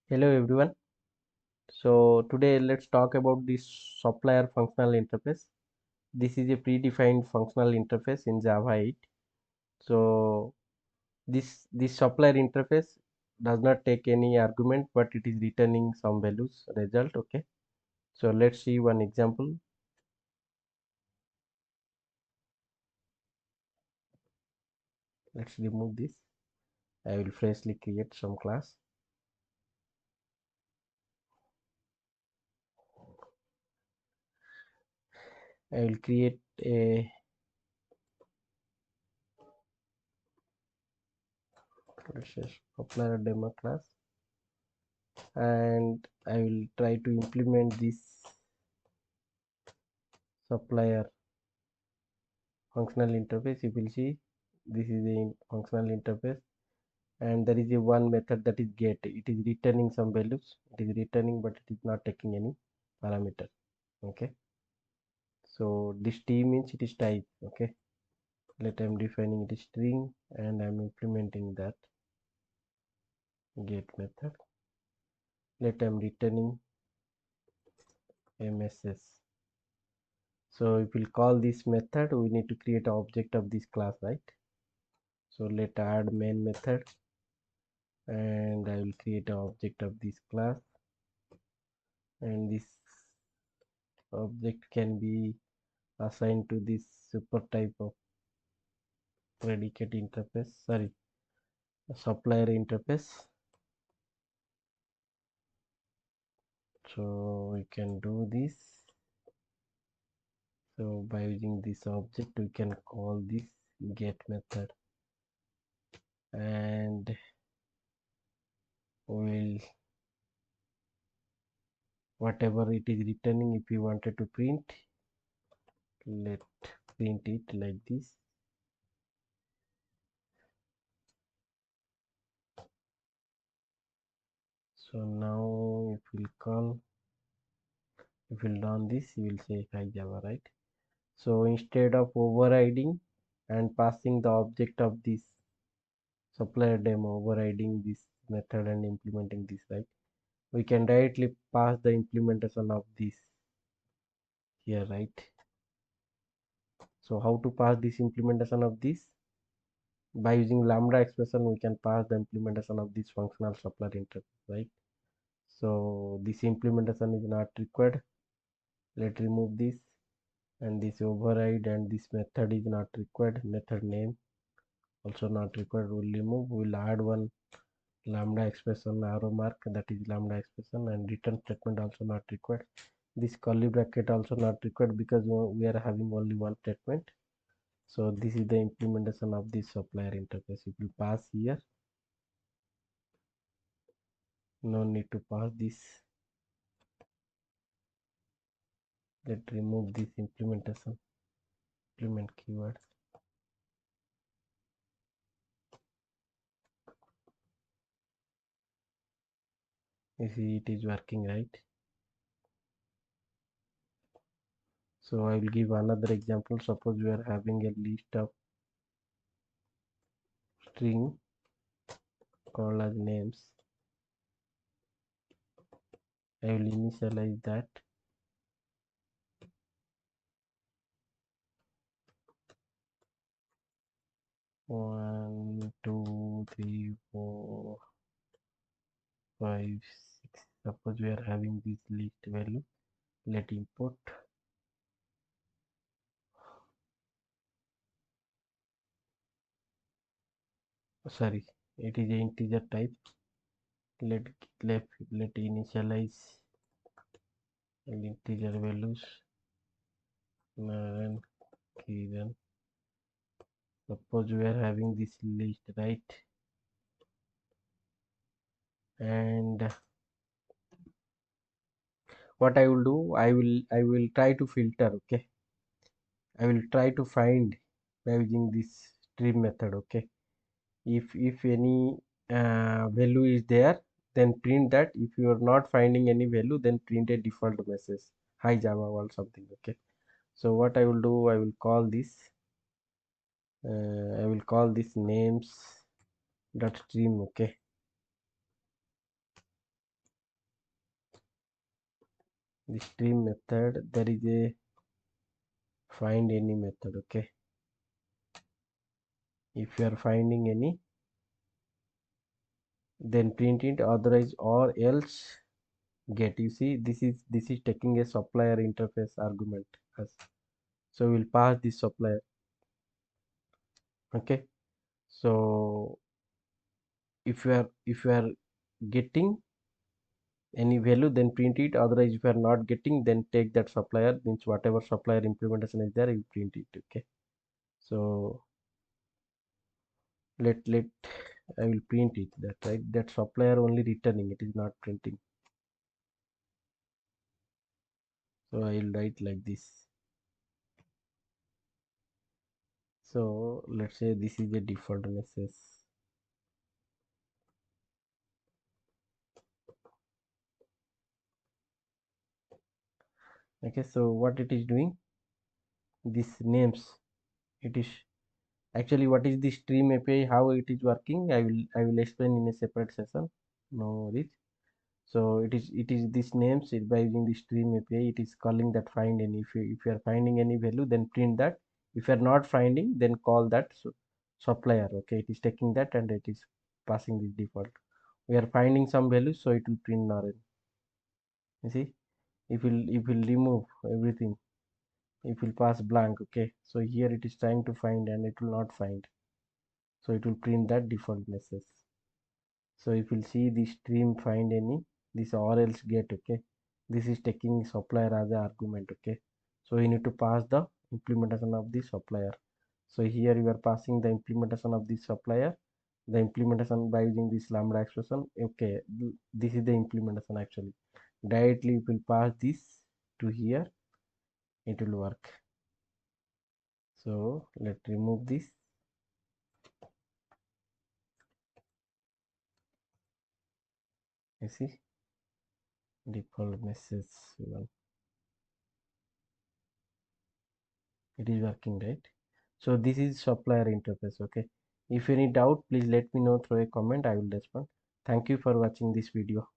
Hello everyone. So today let's talk about the supplier functional interface. This is a predefined functional interface in Java 8. So this supplier interface does not take any argument, but it is returning some values result. Okay. So let's see one example. Let's remove this. I will freshly create some class. I will create a supplier demo class, and I will try to implement this supplier functional interface. You will see this is a functional interface, and there is a one method that is get. It is returning some values. It is returning, but it is not taking any parameter. Okay, so this t means it is type. Okay, let I'm defining it is string, and I'm implementing that get method. Let I'm returning mss. So if we'll call this method, we need to create an object of this class, right? So let add main method, and I will create an object of this class, and this object can be assigned to this super type of predicate interface, sorry, supplier interface. So we can do this. So by using this object, we can call this get method, and will whatever it is returning, if we wanted to print, let print it like this. So now if we'll call, if we'll run this, you will say hi Java, right? So instead of overriding and passing the object of this supplier demo, overriding this method and implementing this, right, we can directly pass the implementation of this here, right? So how to pass this implementation of this? By using lambda expression, we can pass the implementation of this functional supplier interface, right? So this implementation is not required. Let's remove this, and this override, and this method is not required. Method name also not required. We'll remove. We'll add one lambda expression arrow mark, that is lambda expression, and return statement also not required. This curly bracket also not required because we are having only one statement. So this is the implementation of this supplier interface. If you pass here, no need to pass this. Let's remove this implementation, implement keyword. You see it is working, right? So I will give another example. Suppose we are having a list of string called as names. I will initialize that. 1 2 3 4 5 6. Suppose we are having this list value. Let import. Sorry, it is an integer type. Let let initialize integer values. Naren, Kiran. Suppose we are having this list, right? And what I will do, I will try to filter. Okay, I will try to find by using this stream method. Okay, if any value is there, then print that. If you are not finding any value, then print a default message, hi Java or something. Okay, so what I will do, I will call this names dot stream. Okay, the stream method, there is a find any method. Okay, if you are finding any, then print it, otherwise or else get. You see, this is taking a supplier interface argument as, so we'll pass this supplier. Okay, so if you are getting any value, then print it, otherwise if you are not getting, then take that supplier, means whatever supplier implementation is there, you print it. Okay, so let I will print it, that right, that supplier only returning, it is not printing. So I will write like this. So let's say this is a default message. Okay, so what it is doing, this names, it is actually, what is the stream API, how it is working, I will explain in a separate session, no worries. So it is this names, it by using the stream API, it is calling that find any. If you are finding any value, then print that. If you are not finding, then call that supplier. Okay, it is taking that and it is passing the default. We are finding some value, so it will print Naren. You see, if will remove everything, it will pass blank. Okay, so here it is trying to find and it will not find, so it will print that default message. So if you see the stream find any, this or else get. Okay, this is taking supplier as an argument. Okay, so you need to pass the implementation of the supplier. So here you are passing the implementation of the supplier, the implementation by using this lambda expression. Okay, this is the implementation. Actually, directly you will pass this to here, it will work. So let's remove this. You see, default message one, it is working, right? So this is supplier interface. Okay, if any doubt, please let me know through a comment, I will respond. Thank you for watching this video.